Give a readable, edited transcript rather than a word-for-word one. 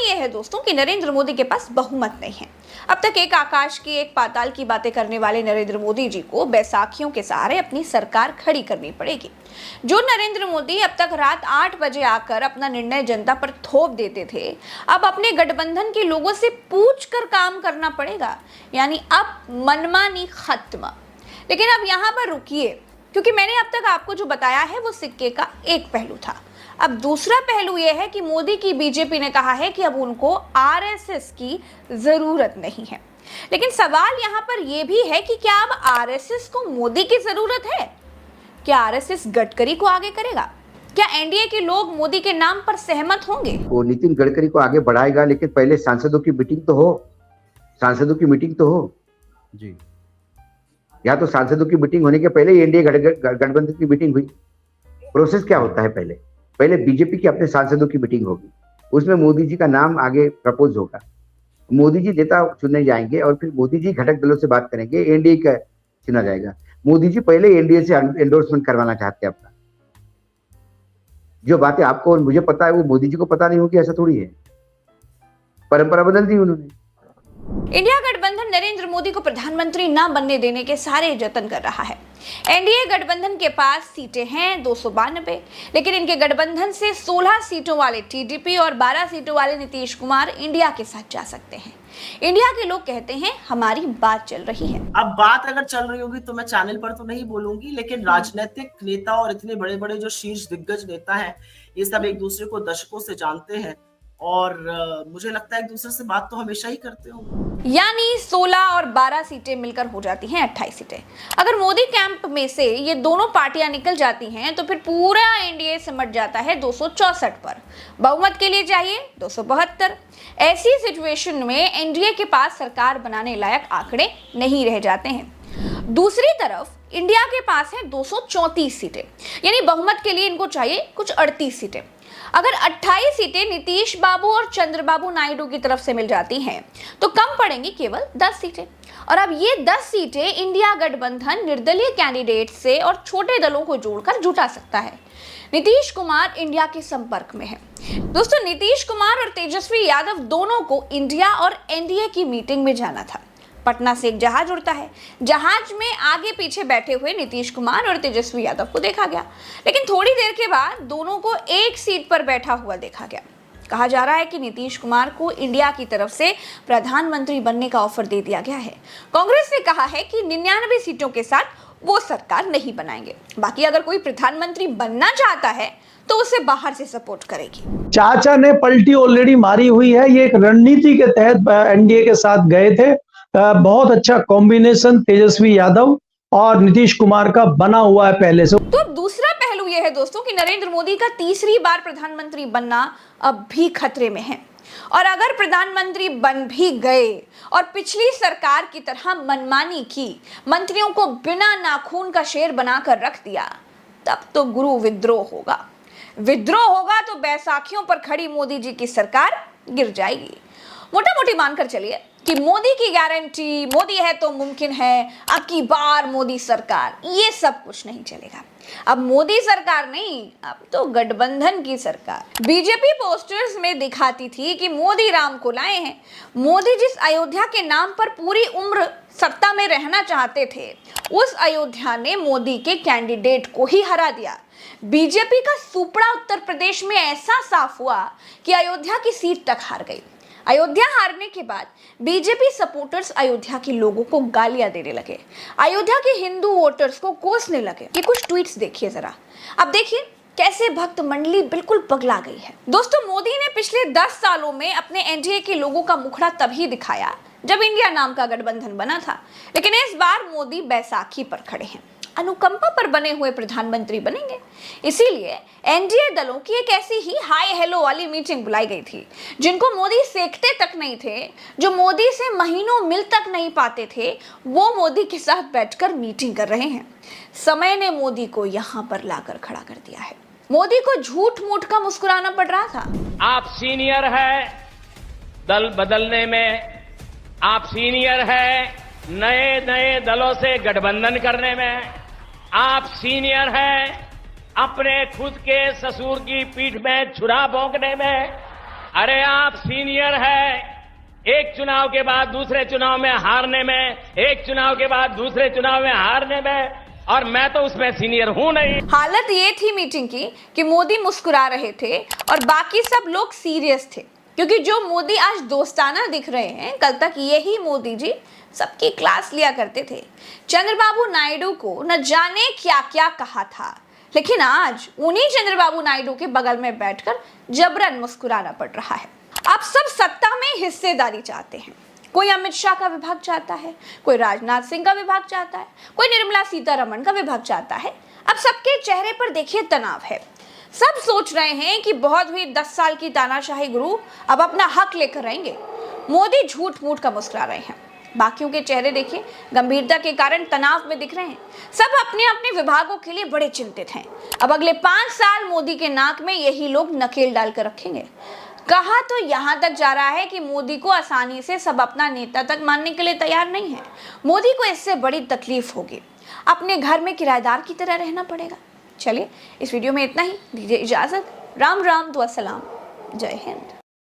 यह है दोस्तों कि नरेंद्र मोदी के पास बहुमत नहीं है। अब तक एक आकाश की एक पाताल की बातें करने वाले नरेंद्र मोदी जी को बैसाखियों के सहारे अपनी सरकार खड़ी करनी पड़ेगी। जो नरेंद्र मोदी अब तक रात 8 बजे आकर अपना निर्णय जनता पर थोप देते थे, अब अपने गठबंधन के लोगों से पूछ कर काम करना पड़ेगा। यानी अब मनमानी खत्म। लेकिन अब यहाँ पर रुकिए, क्योंकि मैंने अब तक आपको जो बताया है वो सिक्के का एक पहलू था। अब दूसरा पहलू यह है कि मोदी की बीजेपी ने कहा है कि अब उनको आरएसएस की जरूरत नहीं है। लेकिन सवाल यहाँ पर यह भी है कि क्या अब आरएसएस को मोदी की जरूरत है? क्या आरएसएस गडकरी को आगे करेगा? क्या एनडीए के लोग मोदी के नाम पर सहमत होंगे? वो नितिन गडकरी को आगे बढ़ाएगा, लेकिन पहले सांसदों की मीटिंग तो हो। सांसदों की मीटिंग तो हो जी। या तो सांसदों की मीटिंग होने के पहले ही एनडीए गठबंधन की मीटिंग हुई। प्रोसेस क्या होता है? पहले बीजेपी की अपने सांसदों की मीटिंग होगी, उसमें मोदी जी का नाम आगे प्रपोज होगा, मोदी जी नेता चुने जाएंगे और फिर मोदी जी घटक दलों से बात करेंगे, एनडीए का चुना जाएगा। मोदी जी पहले एनडीए से एंडोर्समेंट करवाना चाहते हैं अपना। जो बातें आपको और मुझे पता है वो मोदी जी को पता नहीं होगी, ऐसा थोड़ी है। परंपरा बदल दी उन्होंने। इंडिया गठबंधन नरेंद्र मोदी को प्रधानमंत्री न बनने देने के सारे जतन कर रहा है। एनडीए गठबंधन के पास सीटें हैं 292, लेकिन इनके गठबंधन से 16 सीटों वाले टीडीपी और 12 सीटों वाले नीतीश कुमार इंडिया के साथ जा सकते हैं। इंडिया के लोग कहते हैं हमारी बात चल रही है। अब बात अगर चल रही होगी तो मैं चैनल पर तो नहीं बोलूंगी, लेकिन राजनीतिक नेता और इतने बड़े बड़े जो शीर्ष दिग्गज नेता हैं, ये सब एक दूसरे को दशकों से जानते हैं और मुझे लगता है एक दूसरे से बात तो हमेशा ही करते होंगे। यानी 16 और 12 सीटें मिलकर हो जाती हैं 28 सीटें। अगर मोदी कैंप में से ये दोनों पार्टियां निकल जाती हैं तो फिर पूरा एनडीए सिमट जाता है 264 पर। बहुमत के लिए चाहिए 272। ऐसी सिचुएशन में एनडीए के पास सरकार बनाने लायक आंकड़े नहीं रह जाते हैं। दूसरी तरफ इंडिया के पास है 234 सीटें, यानी बहुमत के लिए इनको चाहिए कुछ 38 सीटें। अगर 28 सीटें नीतीश बाबू और चंद्रबाबू नायडू की तरफ से मिल जाती हैं तो कम पड़ेंगी केवल 10 सीटें। और अब ये 10 सीटें इंडिया गठबंधन निर्दलीय कैंडिडेट से और छोटे दलों को जोड़कर जुटा सकता है। नीतीश कुमार इंडिया के संपर्क में है। दोस्तों, नीतीश कुमार और तेजस्वी यादव दोनों को इंडिया और एनडीए की मीटिंग में जाना था। पटना से एक जहाज उड़ता है। जहाज में आगे पीछे बैठे हुए नीतीश कुमार और तेजस्वी यादव को देखा गया, लेकिन थोड़ी देर के बाद दोनों को एक सीट पर बैठा हुआ देखा गया। कहा जा रहा है कि नीतीश कुमार को इंडिया की तरफ से प्रधानमंत्री बनने का ऑफर दे दिया गया है। कांग्रेस ने कहा है कि 99 सीटों के साथ वो सरकार नहीं बनाएंगे। बाकी अगर कोई प्रधानमंत्री बनना चाहता है तो उसे बाहर से सपोर्ट करेगी। चाचा ने पलटी ऑलरेडी मारी हुई है। ये एक रणनीति के तहत एनडीए के साथ गए थे। बहुत अच्छा कॉम्बिनेशन तेजस्वी यादव और नीतीश कुमार का बना हुआ है पहले से। तो अब दूसरा पहलू यह है दोस्तों कि नरेंद्र मोदी का तीसरी बार प्रधानमंत्री बनना अब भी खतरे में है। और अगर प्रधानमंत्री बन भी गए और पिछली सरकार की तरह मनमानी की, मंत्रियों को बिना नाखून का शेर बनाकर रख दिया, तब तो गुरु विद्रोह होगा। विद्रोह होगा तो बैसाखियों पर खड़ी मोदी जी की सरकार गिर जाएगी। मोटा मोटी मानकर चलिए कि मोदी की गारंटी, मोदी है तो मुमकिन है, अब की बार मोदी सरकार, ये सब कुछ नहीं चलेगा। अब मोदी सरकार नहीं, अब तो गठबंधन की सरकार। बीजेपी पोस्टर्स में दिखाती थी कि मोदी राम को लाए हैं। मोदी जिस अयोध्या के नाम पर पूरी उम्र सत्ता में रहना चाहते थे, उस अयोध्या ने मोदी के कैंडिडेट को ही हरा दिया। बीजेपी का सुपड़ा उत्तर प्रदेश में ऐसा साफ हुआ कि अयोध्या की सीट तक हार गई। अयोध्या हारने के बाद बीजेपी सपोर्टर्स अयोध्या के लोगों को गालियां देने लगे, अयोध्या के हिंदू वोटर्स को कोसने लगे। ये कुछ ट्वीट्स देखिए जरा। अब देखिए कैसे भक्त मंडली बिल्कुल पगला गई है। दोस्तों, मोदी ने पिछले 10 सालों में अपने एनडीए के लोगों का मुखड़ा तभी दिखाया जब इंडिया नाम का गठबंधन बना था, लेकिन इस बार मोदी बैसाखी पर खड़े हैं। अनुकंपा पर बने हुए प्रधानमंत्री बनेंगे। इसीलिए एनडीए दलों की एक ऐसी ही हाय हेलो वाली मीटिंग बुलाई गई थी। जिनको मोदी सेकते तक नहीं थे, जो मोदी से महीनों मिल तक नहीं पाते थे, वो मोदी के साथ बैठकर मीटिंग कर रहे हैं। समय ने मोदी को यहाँ पर लाकर खड़ा कर दिया है। मोदी को झूठ मूठ का मुस्कुराना पड़ रहा था। आप सीनियर है दल बदलने में, आप सीनियर है नए नए दलों से गठबंधन करने में, आप सीनियर हैं अपने खुद के ससुर की पीठ में छुरा भोंकने में, अरे आप सीनियर है, एक चुनाव के बाद दूसरे चुनाव में हारने में, एक चुनाव के बाद दूसरे चुनाव में हारने में, और मैं तो उसमें सीनियर हूं नहीं। हालत ये थी मीटिंग की कि मोदी मुस्कुरा रहे थे और बाकी सब लोग सीरियस थे, क्योंकि जो मोदी आज दोस्ताना दिख रहे हैं, कल तक यही मोदी जी सबकी क्लास लिया करते थे। चंद्रबाबू नायडू को न जाने क्या क्या कहा था, लेकिन आज उन्हीं चंद्रबाबू नायडू के बगल में बैठकर जबरन मुस्कुराना पड़ रहा है। आप सब सत्ता में हिस्सेदारी चाहते हैं। कोई अमित शाह का विभाग चाहता है, कोई राजनाथ सिंह का विभाग चाहता है, कोई निर्मला सीतारमण का विभाग चाहता है। अब सबके चेहरे पर देखिए तनाव है। सब सोच रहे हैं कि बहुत हुई 10 साल की तानाशाही गुरु, अब अपना हक लेकर आएंगे। मोदी झूठ मूठ का मुस्कुरा रहे हैं। बाकियों के चेहरे देखिए गंभीरता के कारण तनाव में दिख रहे हैं। सब अपने अपने विभागों के लिए बड़े चिंतित हैं। अब अगले 5 साल मोदी के नाक में यही लोग नकेल डालकर रखेंगे। कहा तो यहां तक जा रहा है कि मोदी को आसानी से सब अपना नेता तक मानने के लिए तैयार नहीं है। मोदी को इससे बड़ी तकलीफ होगी, अपने घर में किराएदार की तरह रहना पड़ेगा। चलिए इस वीडियो में इतना ही, दीजिए इजाजत। राम राम, दुआ सलाम, जय हिंद।